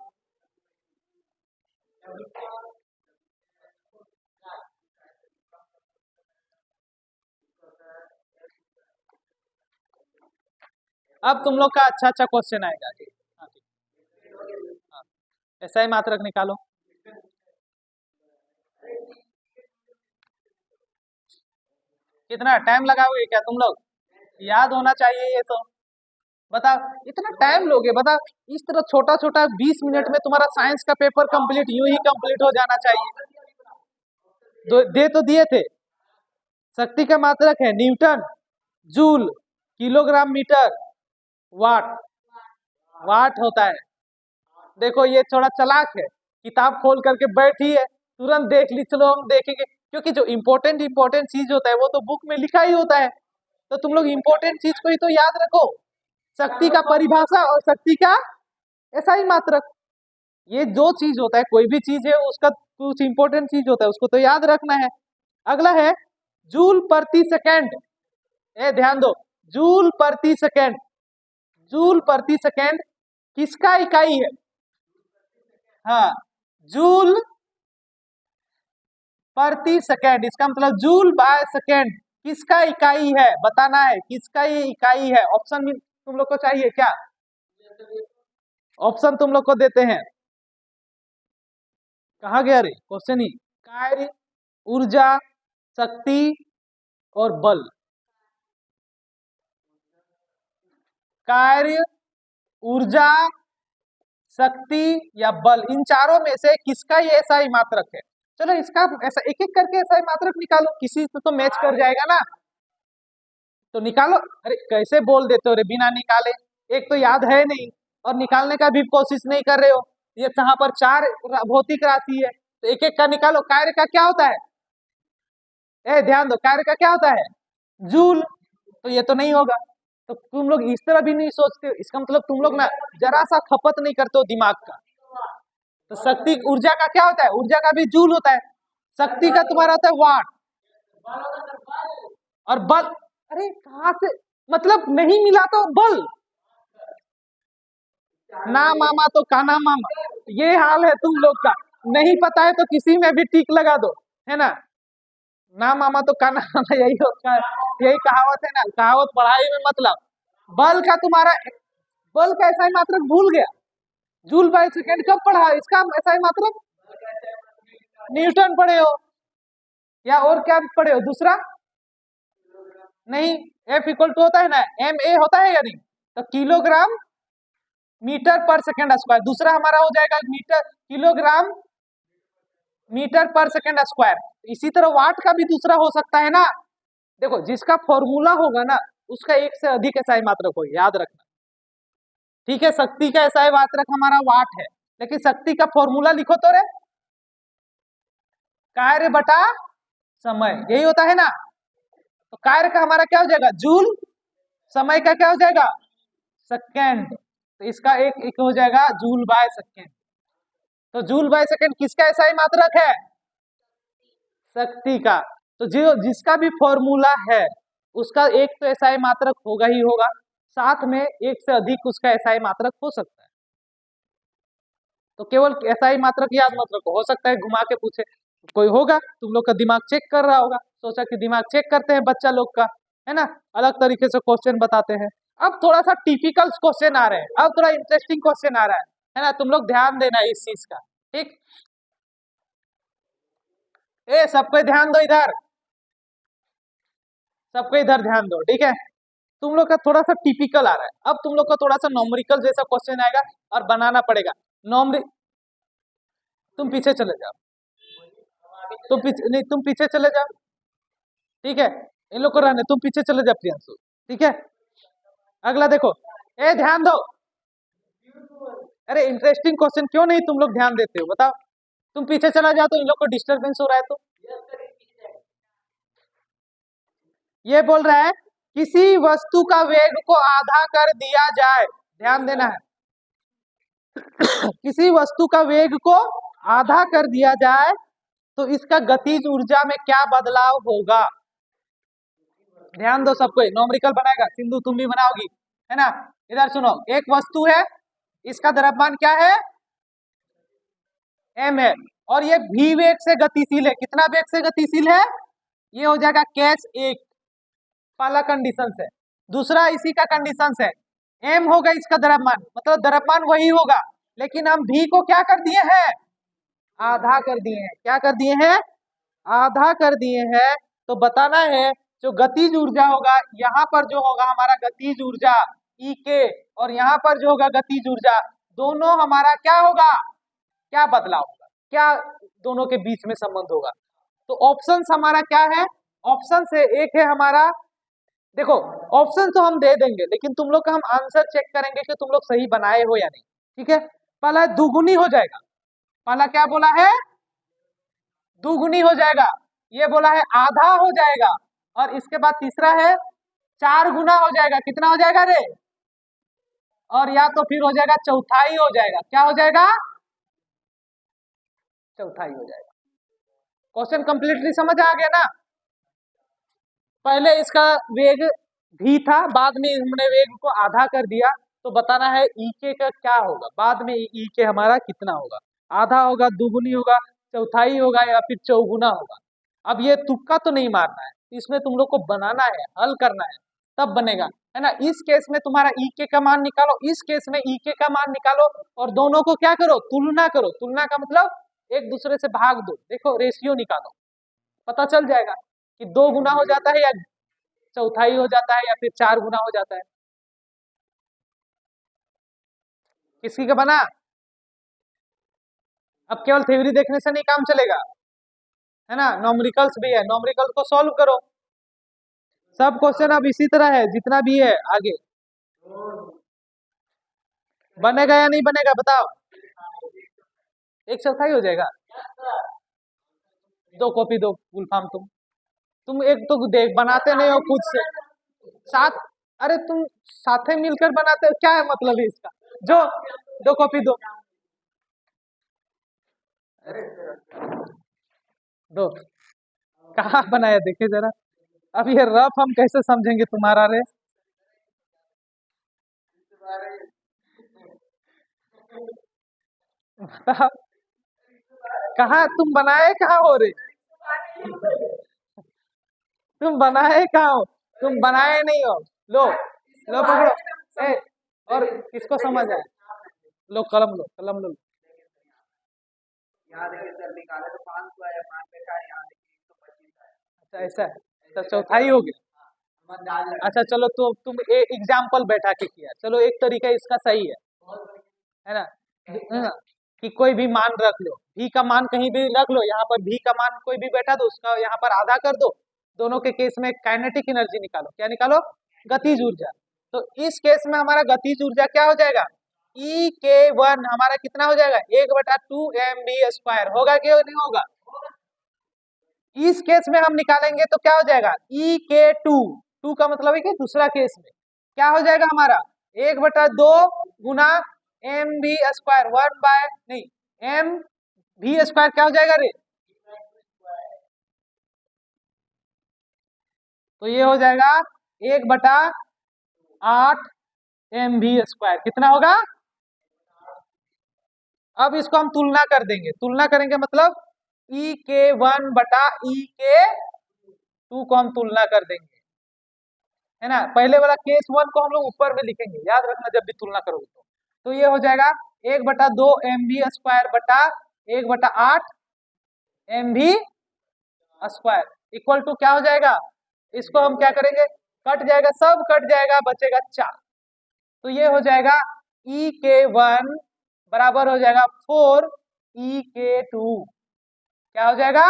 अब तुम लोग का अच्छा अच्छा क्वेश्चन आएगा। एसआई मात्रक निकालो। कितना टाइम लगाओगे क्या तुम लोग? याद होना चाहिए ये तो। बताओ इतना टाइम लोगे? बताओ, इस तरह छोटा छोटा 20 मिनट में तुम्हारा साइंस का पेपर कंप्लीट यूं ही कंप्लीट हो जाना चाहिए। दे तो दिए थे। शक्ति का मात्रक है न्यूटन, जूल, किलोग्राम, मीटर, वाट। वाट होता है। देखो ये थोड़ा चालाक है, किताब खोल करके बैठी है, तुरंत देख ली, चलो हम देखेंगे, क्योंकि जो इम्पोर्टेंट चीज होता है वो तो बुक में लिखा ही होता है। तो तुम लोग इम्पोर्टेंट चीज को ही तो याद रखो, शक्ति का परिभाषा और शक्ति का ऐसा ही मात्रक। ये जो चीज होता है, कोई भी चीज है उसका कुछ इंपॉर्टेंट चीज होता है, उसको तो याद रखना है। अगला है जूल प्रति सेकेंड। ए ध्यान दो, जूल प्रति सेकेंड। जूल प्रति सेकेंड किसका इकाई है? हाँ, जूल प्रति सेकेंड, इसका मतलब जूल बाय सेकेंड किसका इकाई है? बताना है किसका ये इकाई है। ऑप्शन भी तुम लोग को चाहिए क्या? ऑप्शन तुम लोग को देते हैं। कहा गया रे क्वेश्चन ही? कार्य, ऊर्जा, शक्ति और बल। कार्य, ऊर्जा, शक्ति या बल, इन चारों में से किसका ये SI मात्रक है? चलो इसका ऐसा एक एक करके SI मात्रक निकालो, किसी से तो मैच कर जाएगा ना, तो निकालो। अरे कैसे बोल देते हो रे बिना निकाले, एक तो याद है नहीं और निकालने का भी कोशिश नहीं कर रहे हो। ये यहाँ पर 4 भौतिक राशि है, तो एक एक का निकालो। कार्य का क्या होता है? ध्यान दो, कार्य का क्या होता है? जूल। तो ये तो नहीं होगा, तो तुम लोग इस तरह भी नहीं सोचते, इसका मतलब तुम लोग ना जरा सा खपत नहीं करते हो दिमाग का। तो शक्ति, ऊर्जा का क्या होता है? ऊर्जा का भी जूल होता है। शक्ति का तुम्हारा होता है वाट, और बल, अरे कहां से, मतलब नहीं मिला तो बल, ना मामा तो काना मामा, ये हाल है तुम लोग का। नहीं पता है तो किसी में भी टिक लगा दो, है ना। ना मामा तो काना मामा, यही होता है, यही कहावत है ना, कहावत पढ़ाई में मतलब। बल का तुम्हारा, बल का SI मात्रक भूल गया, जूल बाय सेकेंड कब पढ़ा इसका SI मात्रक? न्यूटन पढ़े हो, या और क्या पढ़े हो दूसरा? नहीं, F इक्वल टू होता है ना MA होता है या नहीं? तो किलोग्राम मीटर पर सेकेंड स्क्वायर, दूसरा हमारा हो जाएगा मीटर, किलोग्राम मीटर पर सेकेंड स्क्वायर। इसी तरह वाट का भी दूसरा हो सकता है ना। देखो जिसका फॉर्मूला होगा ना उसका एक से अधिक SI मात्रक होगा, याद रखना, ठीक है। शक्ति का SI मात्रक हमारा वाट है, लेकिन शक्ति का फॉर्मूला लिखो तो रे, कार्य बटा समय, यही होता है ना। तो कार्य का हमारा क्या हो जाएगा? जूल, समय का क्या हो जाएगा? सेकेंड, तो इसका एक हो जाएगा जूल बाय सेकेंड। तो जूल बाय सेकेंड किसका SI मात्रक है? शक्ति का। तो जो जिसका भी फॉर्मूला है उसका एक तो SI मात्रक होगा ही होगा, साथ में एक से अधिक उसका SI मात्रक हो सकता है। तो केवल SI मात्रक याद मत रखो, हो सकता है घुमा के पूछे, कोई होगा तुम लोग का दिमाग चेक कर रहा होगा, सोचा कि दिमाग चेक करते हैं बच्चा लोग का, है ना, अलग तरीके से क्वेश्चन बताते हैं। अब थोड़ा सा टिपिकल क्वेश्चन आ रहे हैं, अब थोड़ा इंटरेस्टिंग क्वेश्चन आ रहा है ना, तुम लोग ध्यान देना इस चीज का, ठीक। सबको ध्यान दो इधर, सबको इधर ध्यान दो, ठीक है। तुम लोग का थोड़ा सा टिपिकल आ रहा है, अब तुम लोग का थोड़ा सा नॉमरिकल जैसा क्वेश्चन आएगा और बनाना पड़ेगा। नॉमरी, तुम पीछे चले जाओ, तुम पीछे नहीं, तुम पीछे चले जाओ, ठीक है। इन लोग को रहने, तुम पीछे चले जाओ प्रियांशु, ठीक है। अगला देखो, ध्यान दो। अरे इंटरेस्टिंग क्वेश्चन क्यों नहीं तुम लोग ध्यान देते हो बताओ। तुम पीछे चला जाओ तो इन लोग को डिस्टरबेंस हो रहा है। तो ये बोल रहा है किसी वस्तु का वेग को आधा कर दिया जाए, ध्यान देना है। किसी वस्तु का वेग को आधा कर दिया जाए तो इसका गतिज ऊर्जा में क्या बदलाव होगा? ध्यान दो सबको, न्यूमेरिकल बनाएगा, सिंधु तुम भी बनाओगी, है ना। इधर सुनो, एक वस्तु है, इसका द्रव्यमान क्या है? m है, और ये v वेग से गतिशील है। कितना वेग से गतिशील है? ये हो जाएगा केस एक, पहला कंडीशन है। दूसरा इसी का कंडीशन है, m होगा इसका द्रव्यमान, मतलब द्रव्यमान वही होगा, लेकिन हम v को क्या कर दिए हैं? आधा कर दिए हैं। क्या कर दिए हैं? आधा कर दिए हैं। तो बताना है जो गतिज ऊर्जा होगा, यहाँ पर जो होगा हमारा गतिज ऊर्जा ई के, और यहाँ पर जो होगा गतिज ऊर्जा, दोनों हमारा क्या होगा? क्या बदलाव होगा? क्या दोनों के बीच में संबंध होगा? तो ऑप्शन हमारा क्या है? ऑप्शन से एक है हमारा, देखो ऑप्शन तो हम दे देंगे, लेकिन तुम लोग का हम आंसर चेक करेंगे कि तुम लोग सही बनाए हो या नहीं, ठीक है। पहला दुगुनी हो जाएगा, पहला क्या बोला है? दुगुनी हो जाएगा, ये बोला है आधा हो जाएगा, और इसके बाद तीसरा है 4 गुना हो जाएगा। कितना हो जाएगा रे? और या तो फिर हो जाएगा चौथाई हो जाएगा। क्या हो जाएगा? चौथाई हो जाएगा। क्वेश्चन कंप्लीटली समझ आ गया ना। पहले इसका वेग भी था, बाद में हमने वेग को आधा कर दिया, तो बताना है ई के का क्या होगा, बाद में ई के हमारा कितना होगा? आधा होगा, दुगुनी होगा, चौथाई होगा, या फिर चौगुना होगा। अब ये तुक्का तो नहीं मारना है, इसमें तुम लोग को बनाना है, हल करना है, तब बनेगा, है ना। इस केस में तुम्हारा ई के का मान निकालो, इस केस में ई के का मान निकालो, और दोनों को क्या करो? तुलना करो। तुलना का मतलब एक दूसरे से भाग दो, देखो रेशियो निकालो, पता चल जाएगा कि 2 गुना हो जाता है, या चौथाई हो जाता है, या फिर 4 गुना हो जाता है। किसकी का बना? अब केवल थ्योरी देखने से नहीं काम चलेगा, है ना, न्यूमेरिकल्स भी है, न्यूमेरिकल्स को सॉल्व करो। सब क्वेश्चन अब इसी तरह है, जितना भी है आगे। बनेगा या नहीं बनेगा बताओ? एक चौथाई हो जाएगा। दो कॉपी दो फुल फॉर्म। तुम एक तो देख बनाते नहीं हो खुद से, साथ, अरे तुम साथे मिलकर बनाते हो, क्या है मतलब है इसका? जो दो कॉपी दो, दो। कहाँ बनाया देखे जरा। अब ये रफ हम कैसे समझेंगे तुम्हारा रे? बताओ, कहाँ तुम बनाए कहाँ हो रे? तुम बनाए कहाँ हो? तुम बनाए नहीं हो। लो, लो पकड़ो। और किसको समझ आए? लो कलम लो, कलम लो। यहाँ देखिए सर निकाले तो 500 आया, 5 पे का यहाँ देखिए 125 आया। अच्छा ऐसा है, तो चौथाई हो गया। अच्छा चलो, तो तुम एग्जाम्पल बैठा के किया, चलो एक तरीका इसका सही है ना? हाँ, कि कोई भी मान रख लो, भी का मान कहीं भी रख लो, यहाँ पर भी का मान कोई भी बैठा दो, उसका यहाँ पर आधा कर दो। दोनों के केस में काइनेटिक एनर्जी निकालो, क्या निकालो? गतिज ऊर्जा। तो इस केस में हमारा गतिज ऊर्जा क्या हो जाएगा? E(k1) हमारा कितना हो जाएगा? 1/2 mv² होगा कि नहीं होगा? इस केस में हम निकालेंगे तो क्या हो जाएगा? E(k2), टू का मतलब है कि दूसरा केस में क्या हो जाएगा हमारा? 1/2 गुना mv², 1 बाय नहीं, mv² क्या हो जाएगा रे? तो ये हो जाएगा 1/8 mv²। कितना होगा? अब इसको हम तुलना कर देंगे, तुलना करेंगे मतलब E(k1) बटा E(k2) को हम तुलना कर देंगे, है ना? पहले वाला केस 1 को हम लोग ऊपर में लिखेंगे, याद रखना जब भी तुलना करोगे तो ये हो जाएगा 1/2 mv² बटा 1/8 mv² इक्वल टू क्या हो जाएगा? इसको हम क्या करेंगे? कट जाएगा, सब कट जाएगा, बचेगा 4। तो ये हो जाएगा E(k1) बराबर हो जाएगा 4 E(k2). क्या हो जाएगा?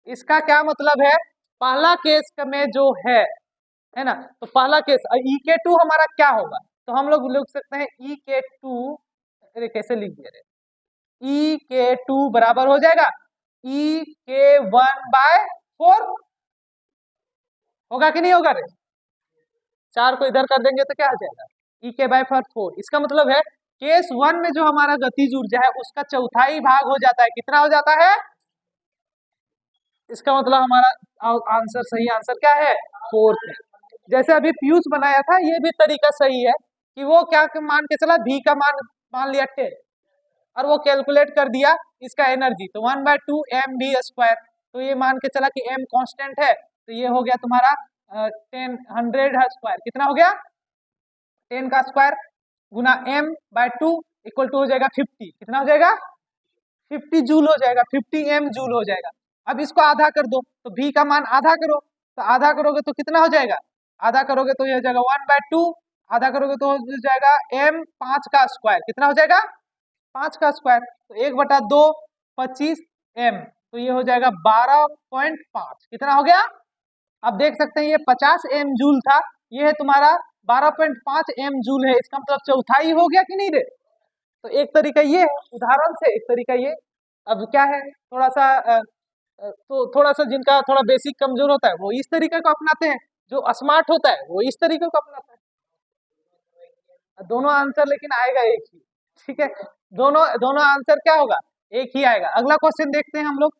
इसका क्या मतलब है? पहला केस में जो है ना, तो पहला केस E(k2) हमारा क्या होगा? तो हम लोग लिख सकते हैं E(k2), अरे कैसे लिख दिया रे? E(k2) बराबर हो जाएगा E(k1/4) होगा कि नहीं होगा रे? 4 को इधर कर देंगे तो क्या हो जाएगा? E(k/4). इसका मतलब है केस 1 में जो हमारा गतिज ऊर्जा है उसका चौथाई भाग हो जाता है। कितना हो जाता है? इसका मतलब हमारा आंसर, सही आंसर क्या है? 4 है। जैसे अभी पीयूष बनाया था, ये भी तरीका सही है कि वो क्या मान के चला, भी का मान लिया 10 और वो कैलकुलेट कर दिया इसका एनर्जी, तो 1/2 mv²। तो ये मान के चला कि m कांस्टेंट है, तो ये हो गया तुम्हारा 100 कितना हो गया? 10 का square Guna m/2 equal to हो जाएगा 50। कितना हो जाएगा? 50 जूल हो जाएगा, 50 m जूल हो जाएगा। अब इसको आधा कर दो, तो v का मान आधा करो, तो आधा करोगे तो कितना हो जाएगा? आधा करोगे तो ये हो जाएगा 1/2, आधा करोगे तो हो जाएगा m 5 का स्क्वायर। कितना हो जाएगा? 5 का स्क्वायर। तो 1/2 25 m, तो ये हो जाएगा 12.5। कितना हो गया? आप देख सकते हैं ये 50 m जूल था, ये है तुम्हारा 12.5 m जूल है। इसका मतलब चौथाई हो गया कि नहीं रे? तो एक तरीका ये है उदाहरण से, एक तरीका ये। अब क्या है, थोड़ा सा तो थोड़ा सा जिनका थोड़ा बेसिक कमजोर होता है वो इस तरीके को अपनाते हैं, जो स्मार्ट होता है वो इस तरीके को अपनाता है। दोनों आंसर लेकिन आएगा एक ही, ठीक है? दोनों दोनों आंसर क्या होगा? एक ही आएगा। अगला क्वेश्चन देखते हैं हम लोग।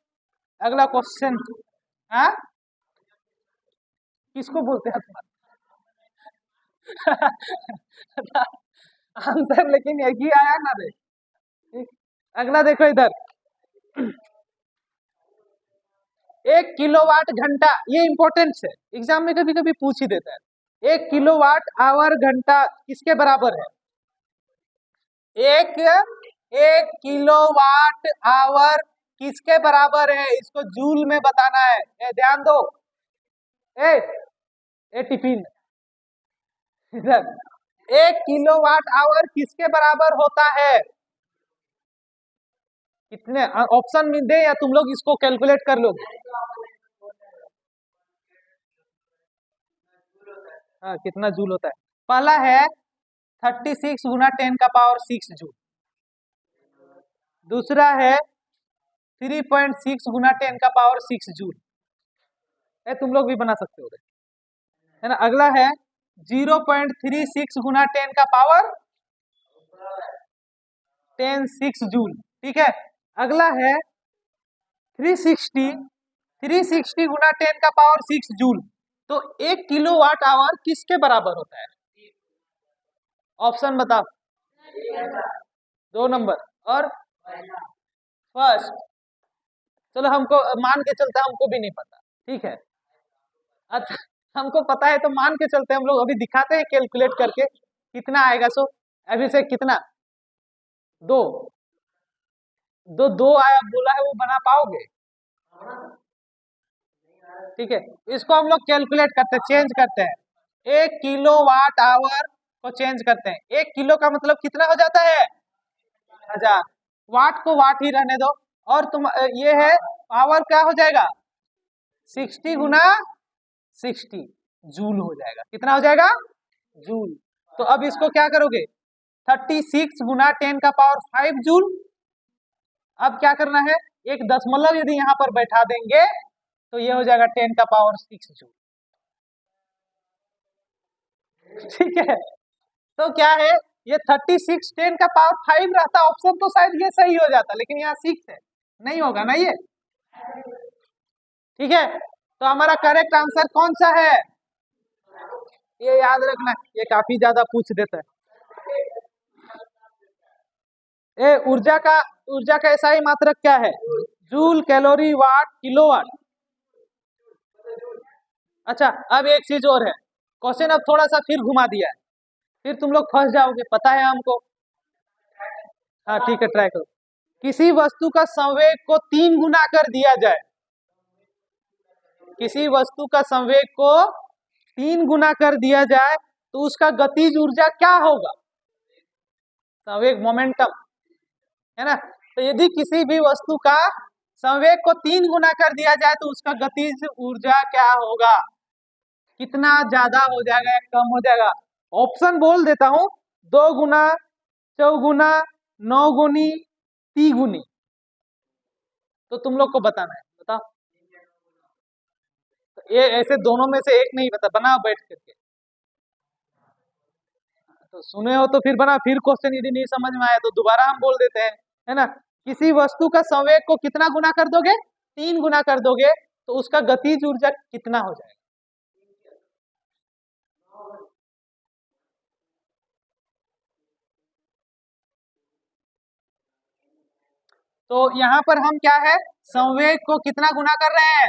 अगला क्वेश्चन, हाँ किसको बोलते हैं तुम्हारा? आंसर लेकिन एक ही आया ना रे। अगला देखो इधर, 1 किलोवाट घंटा, ये इंपॉर्टेंट है, एग्जाम में कभी कभी पूछ ही देता है। 1 किलोवाट आवर घंटा किसके बराबर है? एक 1 किलोवाट आवर किसके बराबर है? इसको जूल में बताना है। ध्यान दो, ए टिफिन इधर, 1 किलोवाट आवर किसके बराबर होता है? कितने ऑप्शन में दे या तुम लोग इसको कैलकुलेट कर लोगे? हाँ, कितना जूल होता है? पहला है 36 गुना 10 का पावर 6 जूल। दूसरा है 3.6 गुना 10 का पावर 6 जूल। तुम लोग भी बना सकते हो, है ना। अगला है 0.36 गुना 10 का पावर 6 जूल। ठीक है। अगला है 360 गुना 10 का पावर 6 जूल। तो 1 किलोवाट आवर किसके बराबर होता है? ऑप्शन बताओ। 2 नंबर और फर्स्ट। चलो हमको मान के चलते, हमको भी नहीं पता। ठीक है, अच्छा हमको पता है तो मान के चलते, हम लोग अभी दिखाते हैं कैलकुलेट करके कितना आएगा। सो अभी से कितना, 2 2 आया बोला है, वो बना पाओगे? ठीक है, इसको हम लोग कैलकुलेट करते हैं, चेंज करते हैं। 1 किलोवाट आवर को चेंज करते हैं। 1 किलो का मतलब कितना हो जाता है? 1000। वाट को वाट ही रहने दो। और तुम ये है पावर क्या हो जाएगा? 60 गुना 60 जूल हो जाएगा। कितना हो जाएगा? जूल। तो अब इसको क्या करोगे? 36 गुना 10 का पावर 5 जूल। अब क्या करना है? एक दशमलव यदि यहाँ पर बैठा देंगे तो ये हो जाएगा 10 का पावर 6 जूल। ठीक है, तो क्या है, ये 36 10 का पावर 5 रहता ऑप्शन तो शायद ये सही हो जाता, लेकिन यहाँ 6 है, नहीं होगा ना ये। ठीक है, तो हमारा करेक्ट आंसर कौन सा है? ये याद रखना, ये काफी ज्यादा पूछ देता है। ऊर्जा का ऐसा ही मात्रक क्या है? जूल, कैलोरी, वाट, किलोवाट। अच्छा, अब एक चीज और है, क्वेश्चन अब थोड़ा सा फिर घुमा दिया है, फिर तुम लोग फंस जाओगे, पता है हमको। हाँ ठीक है, ट्राई करो। किसी वस्तु का संवेग को 3 गुना कर दिया जाए, किसी वस्तु का संवेग को 3 गुना कर दिया जाए तो उसका गतिज ऊर्जा क्या होगा? संवेग, मोमेंटम, है ना। तो यदि किसी भी वस्तु का संवेग को 3 गुना कर दिया जाए तो उसका गतिज ऊर्जा क्या होगा? कितना ज्यादा हो जाएगा या कम हो जाएगा? ऑप्शन बोल देता हूं, 2 गुना, चौगुना, 9 गुनी, 3 गुनी। तो तुम लोग को बताना है, बताओ। तो ये ऐसे दोनों में से एक नहीं बता, बनाओ बैठ करके। तो सुने हो तो फिर बना, फिर क्वेश्चन यदि नहीं समझ में आया तो दोबारा हम बोल देते हैं, है ना। किसी वस्तु का संवेग को कितना गुना कर दोगे? 3 गुना कर दोगे तो उसका गतिज ऊर्जा कितना हो जाएगा? तो यहाँ पर हम क्या है, संवेग को कितना गुना कर रहे हैं?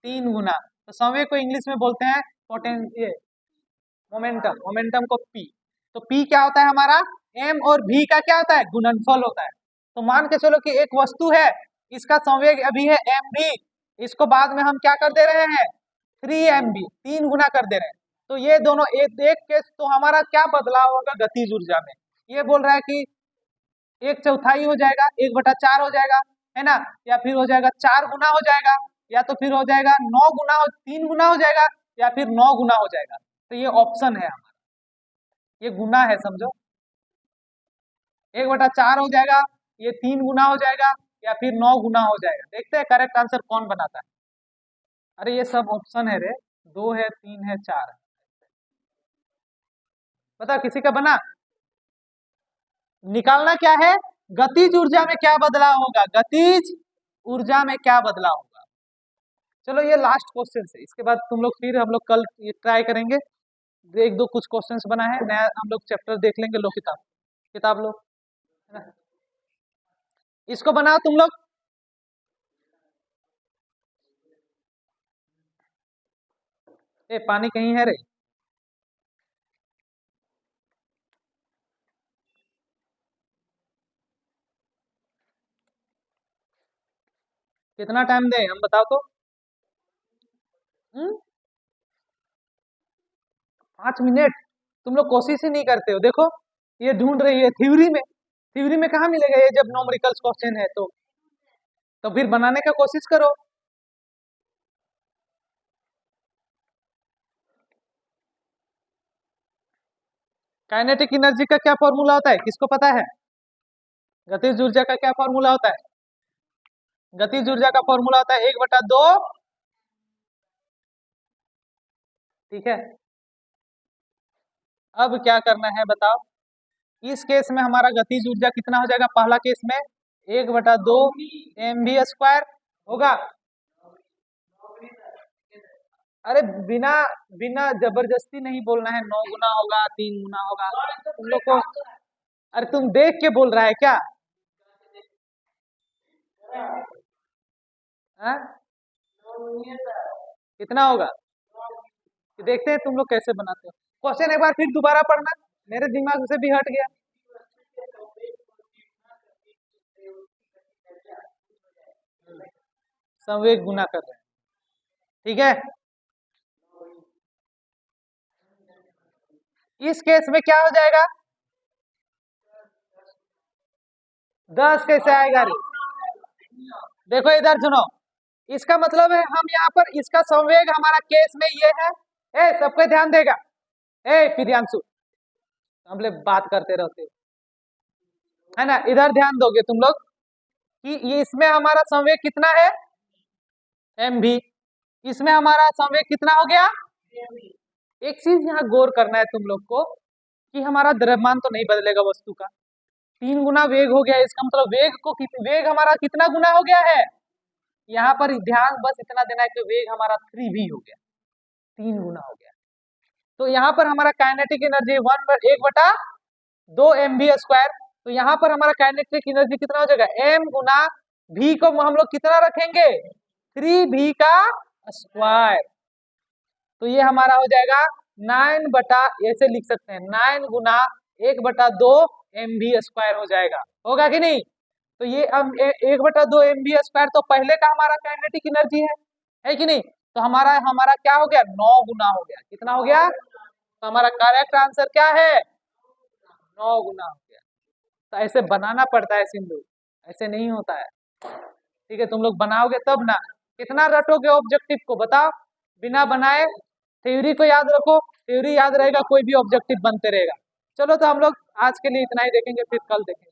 3 गुना। तो संवेग को इंग्लिश में बोलते हैं पोटेंशियल, मोमेंटम, मोमेंटम को पी। तो पी क्या होता है हमारा? एम और भी का क्या होता है? गुणनफल होता है। तो मान के चलो कि एक वस्तु है, इसका संवेग अभी है एम भी, इसको बाद में हम क्या कर दे रहे हैं? 3 MB, 3 गुना कर दे रहे हैं। तो ये दोनों एक एक केस, तो हमारा क्या बदलाव होगा गतिज ऊर्जा में? ये बोल रहा है कि 1/4 हो जाएगा, 1/4 हो जाएगा, है ना, या फिर हो जाएगा 4 गुना हो जाएगा, या तो फिर हो जाएगा 9 गुना, 3 गुना हो जाएगा, या फिर 9 गुना हो जाएगा। तो ये ऑप्शन है हमारा, ये गुना है समझो। 1/4 हो जाएगा, ये 3 गुना हो जाएगा, या फिर 9 गुना हो जाएगा। देखते हैं करेक्ट आंसर कौन बनाता है। अरे ये सब ऑप्शन है रे, 2 है, 3 है, 4 है। पता किसी का बना? निकालना क्या है? गतिज ऊर्जा में क्या बदलाव होगा, गतिज ऊर्जा में क्या बदलाव होगा। चलो ये लास्ट क्वेश्चन है, इसके बाद तुम लोग, फिर हम लोग कल ट्राई करेंगे। एक दो कुछ क्वेश्चंस बना है नया, हम लोग चैप्टर देख लेंगे। लो किताब, किताब लो, है ना। इसको बनाओ तुम लोग। ए पानी कहीं है रे? कितना टाइम दे हम बताओ तो। 5 मिनट? तुम लोग कोशिश ही नहीं करते हो। देखो ये ढूंढ रही है थ्योरी में कहाँ मिलेगा ये, जब न्यूमेरिकल्स क्वेश्चन है तो फिर बनाने का कोशिश करो। काइनेटिक एनर्जी का क्या फॉर्मूला होता है, किसको पता है? गतिज ऊर्जा का क्या फॉर्मूला होता है? गतिज ऊर्जा का फॉर्मूला होता है 1/2। ठीक है, अब क्या करना है बताओ। इस केस में हमारा गतिज ऊर्जा कितना हो जाएगा? पहला केस में 1/2 mv² होगा। अरे बिना बिना जबरदस्ती नहीं बोलना है, 9 गुना होगा, 3 गुना होगा। तुम लोग को, अरे तुम देख के बोल रहा है क्या? हाँ? कितना होगा देखते हैं तुम लोग कैसे बनाते हो। क्वेश्चन एक बार फिर दोबारा पढ़ना, मेरे दिमाग से भी हट गया। संवेग गुना कर रहे हैं, ठीक है। इस केस में क्या हो जाएगा? 10 कैसे आएगा रे? देखो इधर सुनो, इसका मतलब है हम यहाँ पर इसका संवेग हमारा केस में ये है। सबको ध्यान देगा। प्रियांशु, हम लोग बात करते रहते है ना, इधर ध्यान दोगे तुम लोग कि ये इसमें हमारा संवेग कितना है? mv। इसमें हमारा संवेग कितना हो गया? एक चीज यहाँ गौर करना है तुम लोग को कि हमारा द्रव्यमान तो नहीं बदलेगा वस्तु का, 3 गुना वेग हो गया। इसका मतलब वेग हमारा कितना गुना हो गया है? यहाँ पर ध्यान बस इतना देना है कि वेग हमारा 3v हो गया, 3 गुना हो गया। तो यहाँ पर हमारा काइनेटिक एनर्जी 1/2 mv²। तो यहाँ पर हमारा काइनेटिक एनर्जी कितना हो जाएगा? m गुना v को हम लोग कितना रखेंगे? 3v का स्क्वायर। तो ये हमारा हो जाएगा 9 ऐसे लिख सकते हैं, 9 गुना 1/2 mv² हो जाएगा। होगा कि नहीं? तो ये 1/2 mv², तो पहले का हमारा काइनेटिक एनर्जी है कि नहीं? तो हमारा हमारा क्या हो गया? 9 गुना हो गया। कितना हो गया? तो हमारा करेक्ट आंसर क्या है? 9 गुना हो गया। तो ऐसे बनाना पड़ता है सिंधु, ऐसे नहीं होता है। ठीक है, तुम लोग बनाओगे तब ना। कितना रटोगे ऑब्जेक्टिव को बताओ, बिना बनाए। थ्योरी को याद रखो, थ्योरी याद रहेगा कोई भी ऑब्जेक्टिव बनते रहेगा। चलो तो हम लोग आज के लिए इतना ही देखेंगे, फिर कल देखेंगे।